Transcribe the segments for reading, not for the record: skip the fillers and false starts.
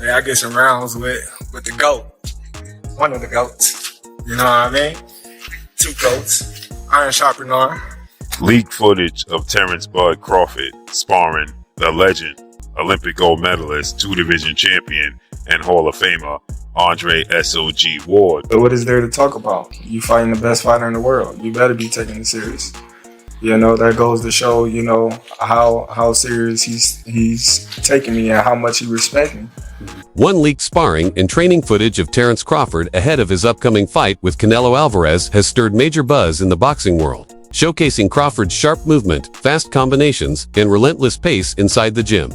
Yeah, I get some rounds with the GOAT. One of the GOATs. You know what I mean? Two GOATs. Iron sharpen iron. Leaked footage of Terence "Bud" Crawford sparring the legend, Olympic gold medalist, two-division champion, and Hall of Famer Andre S.O.G. Ward. But what is there to talk about? You fighting the best fighter in the world. You better be taking it serious. You know, that goes to show, you know, how serious he's taking me and how much he respects me. One leaked sparring and training footage of Terence Crawford ahead of his upcoming fight with Canelo Alvarez has stirred major buzz in the boxing world, showcasing Crawford's sharp movement, fast combinations, and relentless pace inside the gym.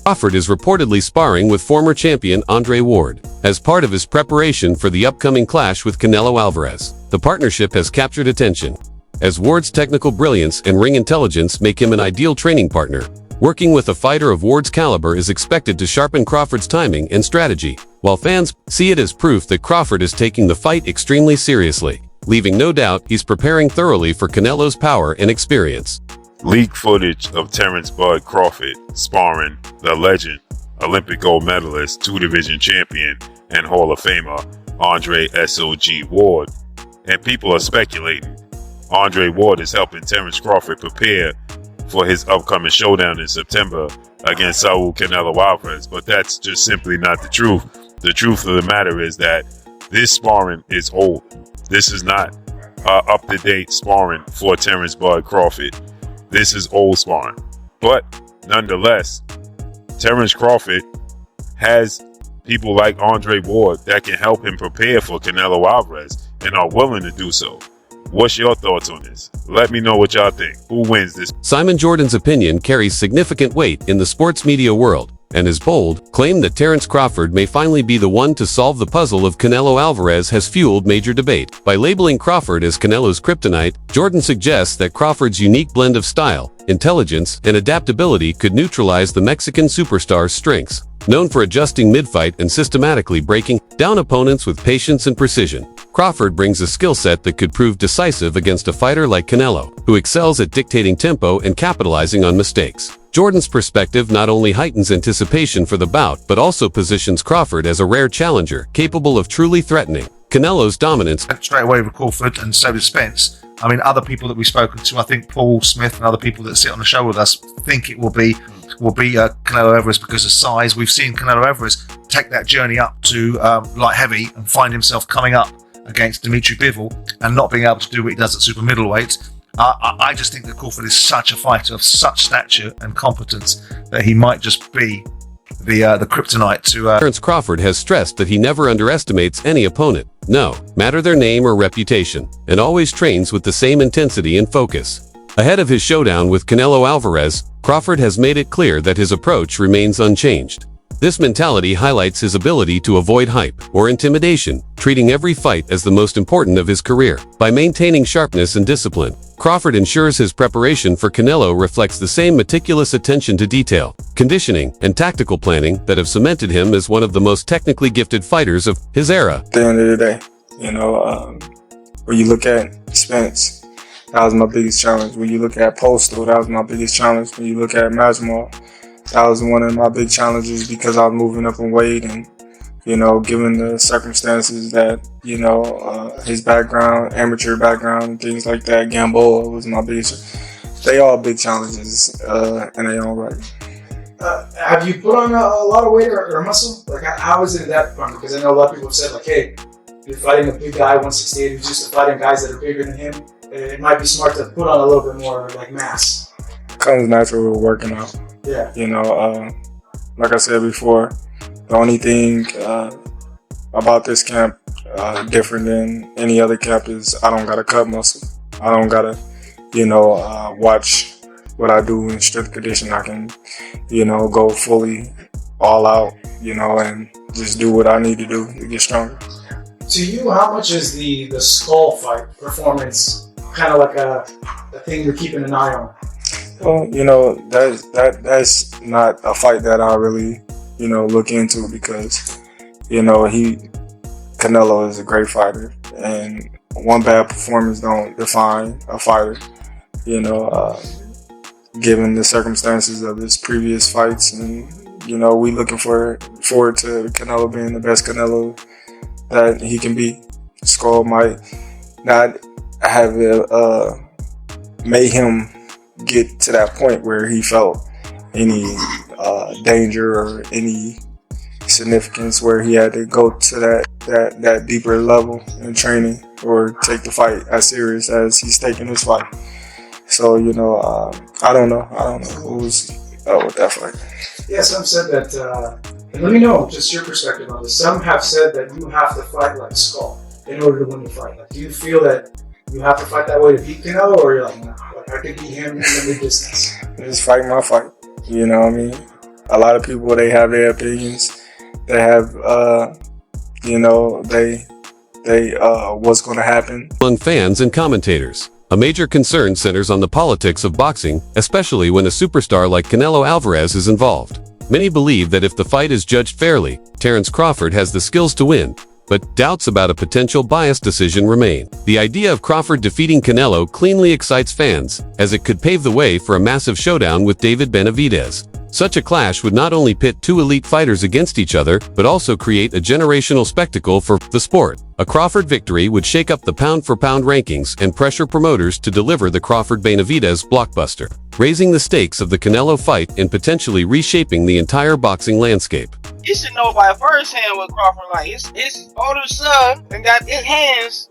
Crawford is reportedly sparring with former champion Andre Ward as part of his preparation for the upcoming clash with Canelo Alvarez. The partnership has captured attention, as Ward's technical brilliance and ring intelligence make him an ideal training partner. Working with a fighter of Ward's caliber is expected to sharpen Crawford's timing and strategy, while fans see it as proof that Crawford is taking the fight extremely seriously, leaving no doubt he's preparing thoroughly for Canelo's power and experience. Leaked footage of Terence "Bud" Crawford sparring the legend, Olympic gold medalist, two-division champion, and Hall of Famer Andre S.O.G. Ward. And people are speculating Andre Ward is helping Terence Crawford prepare for his upcoming showdown in September against Saul Canelo Alvarez, but that's just simply not the truth. The truth of the matter is that this sparring is old. This is not up-to-date sparring for Terence "Bud" Crawford. This is old sparring. But nonetheless, Terence Crawford has people like Andre Ward that can help him prepare for Canelo Alvarez and are willing to do so. What's your thoughts on this? Let me know what y'all think. Who wins this? Simon Jordan's opinion carries significant weight in the sports media world, and his bold claim that Terence Crawford may finally be the one to solve the puzzle of Canelo Alvarez has fueled major debate. By labeling Crawford as Canelo's kryptonite, Jordan suggests that Crawford's unique blend of style, intelligence, and adaptability could neutralize the Mexican superstar's strengths. Known for adjusting mid-fight and systematically breaking down opponents with patience and precision, Crawford brings a skill set that could prove decisive against a fighter like Canelo, who excels at dictating tempo and capitalizing on mistakes. Jordan's perspective not only heightens anticipation for the bout, but also positions Crawford as a rare challenger, capable of truly threatening Canelo's dominance. Straight away with Crawford, and so does Spence. I mean, other people that we've spoken to, I think Paul Smith and other people that sit on the show with us think it will be Canelo Alvarez because of size. We've seen Canelo Alvarez take that journey up to light heavy and find himself coming up against Dimitri Bivol and not being able to do what he does at super middleweight. I just think that Crawford is such a fighter of such stature and competence that he might just be the kryptonite to... Terence Crawford has stressed that he never underestimates any opponent, no matter their name or reputation, and always trains with the same intensity and focus. Ahead of his showdown with Canelo Alvarez, Crawford has made it clear that his approach remains unchanged. This mentality highlights his ability to avoid hype or intimidation, treating every fight as the most important of his career. By maintaining sharpness and discipline, Crawford ensures his preparation for Canelo reflects the same meticulous attention to detail, conditioning, and tactical planning that have cemented him as one of the most technically gifted fighters of his era. At the end of the day, you know, when you look at Spence, that was my biggest challenge. When you look at Postal, that was my biggest challenge. When you look at Majmal, that was one of my big challenges because I was moving up in weight and, you know, given the circumstances that, you know, his background, amateur background, and things like that, Gamboa was my biggest. They all big challenges in their own right. Have you put on a lot of weight or muscle? Like, how is it that front? Because I know a lot of people have said, like, hey, you're fighting a big guy, 168, who's used to fighting guys that are bigger than him. It might be smart to put on a little bit more, like, mass. Comes natural with working out. Yeah. You know, like I said before, the only thing about this camp different than any other camp is I don't gotta cut muscle. I don't gotta, you know, watch what I do in strength condition. I can, you know, go fully all out, you know, and just do what I need to do to get stronger. To you, how much is the skull fight performance kind of like a thing you're keeping an eye on? Well, you know, that's not a fight that I really, you know, look into because, you know, Canelo is a great fighter and one bad performance don't define a fighter. You know, given the circumstances of his previous fights, and you know, we looking forward to Canelo being the best Canelo that he can be. Skull might not have made him get to that point where he felt any danger or any significance where he had to go to that deeper level in training or take the fight as serious as he's taking this fight. So, you know, I don't know who's with that fight. Yeah, some said that, and let me know just your perspective on this. Some have said that you have to fight like Skull in order to win the fight. Like, do you feel that you have to fight that way to beat Canelo, or you're like, nah, like I could beat him in the mid-distance? Just fight my fight. You know what I mean? A lot of people, they have their opinions. They have, you know, they what's going to happen. Among fans and commentators, a major concern centers on the politics of boxing, especially when a superstar like Canelo Alvarez is involved. Many believe that if the fight is judged fairly, Terence Crawford has the skills to win, but doubts about a potential biased decision remain. The idea of Crawford defeating Canelo cleanly excites fans, as it could pave the way for a massive showdown with David Benavidez. Such a clash would not only pit two elite fighters against each other, but also create a generational spectacle for the sport. A Crawford victory would shake up the pound-for-pound rankings and pressure promoters to deliver the Crawford-Benavidez blockbuster, raising the stakes of the Canelo fight and potentially reshaping the entire boxing landscape. You should know by firsthand what Crawford like. His older son and got his ass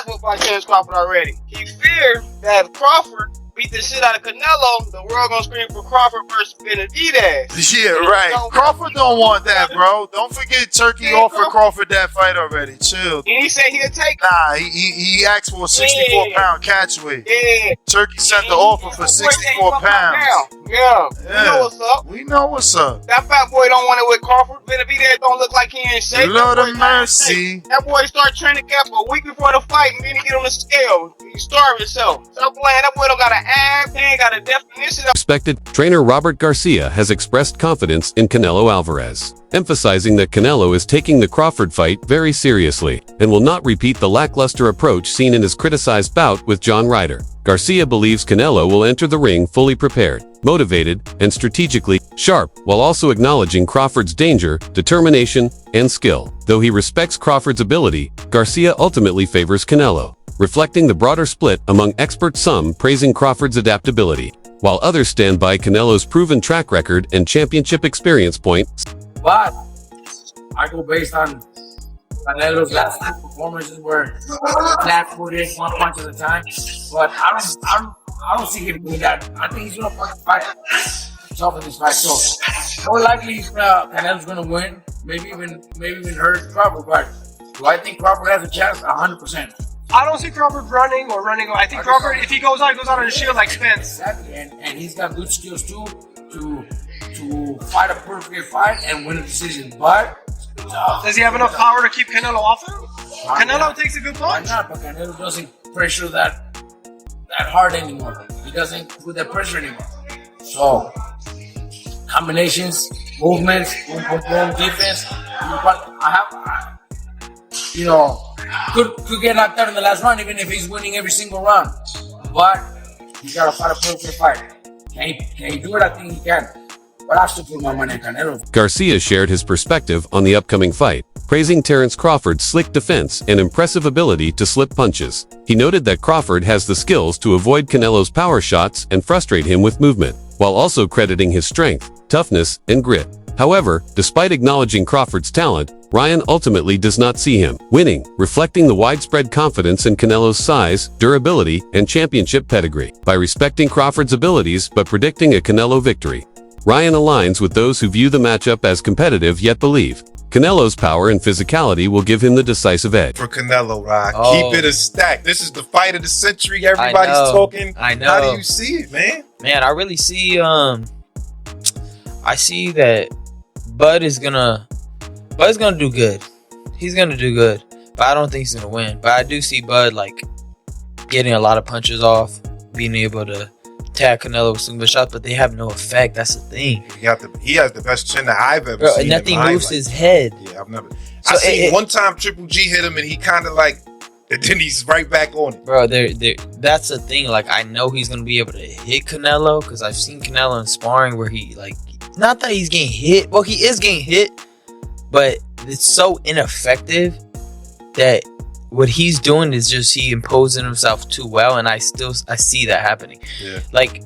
whooped by Terence Crawford already. He feared that if Crawford beat the shit out of Canelo, the world gonna scream for Crawford versus Benavidez. Yeah, right. Crawford don't want that, bro. Don't forget Turkey offered Crawford that fight already. Chill. And he said he'll take it. Nah, he asked for a 64-pound catch weight. Yeah. Turkey sent the offer for 64 pounds. Yeah. We know what's up. We know what's up. That fat boy don't want it with Crawford. Benavidez don't look like he in shape. Lord of mercy. That boy start training camp a week before the fight, and then he get on the scale. He starve himself. Stop playing. That boy don't got an ab. He ain't got a definition. Respected trainer Robert Garcia has expressed confidence in Canelo Alvarez, emphasizing that Canelo is taking the Crawford fight very seriously and will not repeat the lackluster approach seen in his criticized bout with John Ryder. Garcia believes Canelo will enter the ring fully prepared, motivated, and strategically sharp, while also acknowledging Crawford's danger, determination, and skill. Though he respects Crawford's ability, Garcia ultimately favors Canelo, reflecting the broader split among experts, some praising Crawford's adaptability, while others stand by Canelo's proven track record and championship experience point. But I go based on Canelo's last two performances where flat footed, one punch at a time. But I don't see him doing that. I think he's gonna fight tough in this fight. So more likely Canelo's gonna win. Maybe even hurt Crawford. But do I think Crawford has a chance? 100%. I don't see Crawford running. I think Crawford, if he goes out on a shield like Spence. Exactly, and he's got good skills too to fight a perfect fight and win a decision. But does he have enough power to keep Canelo off him? Canelo takes a good punch. Why not? But Canelo doesn't pressure that hard anymore. He doesn't put that pressure anymore. So combinations, movements, boom, defense. Could get knocked out in the last round, even if he's winning every single round. But he's got to fight a perfect fight. Can he do it? I think he can. But I still put my money on Canelo. Garcia shared his perspective on the upcoming fight, praising Terence Crawford's slick defense and impressive ability to slip punches. He noted that Crawford has the skills to avoid Canelo's power shots and frustrate him with movement, while also crediting his strength, toughness, and grit. However, despite acknowledging Crawford's talent, Ryan ultimately does not see him winning, reflecting the widespread confidence in Canelo's size, durability, and championship pedigree. By respecting Crawford's abilities but predicting a Canelo victory, Ryan aligns with those who view the matchup as competitive yet believe Canelo's power and physicality will give him the decisive edge. For Canelo, Rock. Oh. Keep it a stack. This is the fight of the century. Everybody's talking. I know. How do you see it, man? Man, I really see I see that Bud is gonna do good. He's gonna do good. But I don't think he's gonna win. But I do see Bud like getting a lot of punches off, being able to tag Canelo with some good shots, but they have no effect. That's the thing. He has the best chin that I've ever Bro, seen. and nothing moves his head. Yeah, I've never. So I seen one time Triple G hit him, and he kind of like and then he's right back on it. Bro, that's the thing. Like, I know he's gonna be able to hit Canelo because I've seen Canelo in sparring where he, like, not that he's getting hit. Well, he is getting hit, but it's so ineffective that what he's doing is just he imposing himself too well, and I see that happening. Yeah. Like,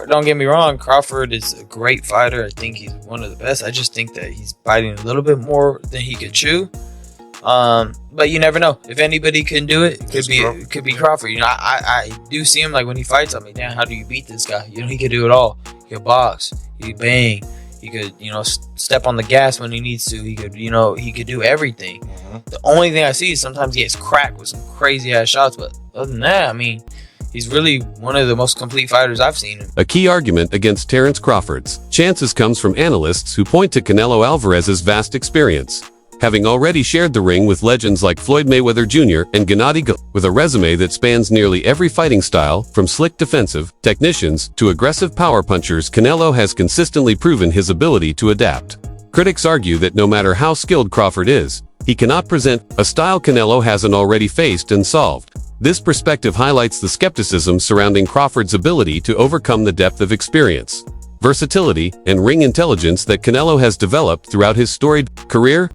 don't get me wrong, Crawford is a great fighter. I think he's one of the best. I just think that he's biting a little bit more than he could chew. But you never know. If anybody can do it, it could be Crawford. You know, I do see him, like, when he fights, I'm like, damn, how do you beat this guy? You know, he could do it all. He could box, he could bang, he could, you know, step on the gas when he needs to. He could, you know, he could do everything. The only thing I see is sometimes he gets cracked with some crazy ass shots, but other than that, I mean, he's really one of the most complete fighters I've seen. A key argument against Terence Crawford's chances comes from analysts who point to Canelo Alvarez's vast experience, having already shared the ring with legends like Floyd Mayweather Jr. and Gennady Golovkin. With a resume that spans nearly every fighting style, from slick defensive technicians to aggressive power punchers, Canelo has consistently proven his ability to adapt. Critics argue that no matter how skilled Crawford is, he cannot present a style Canelo hasn't already faced and solved. This perspective highlights the skepticism surrounding Crawford's ability to overcome the depth of experience, versatility, and ring intelligence that Canelo has developed throughout his storied career.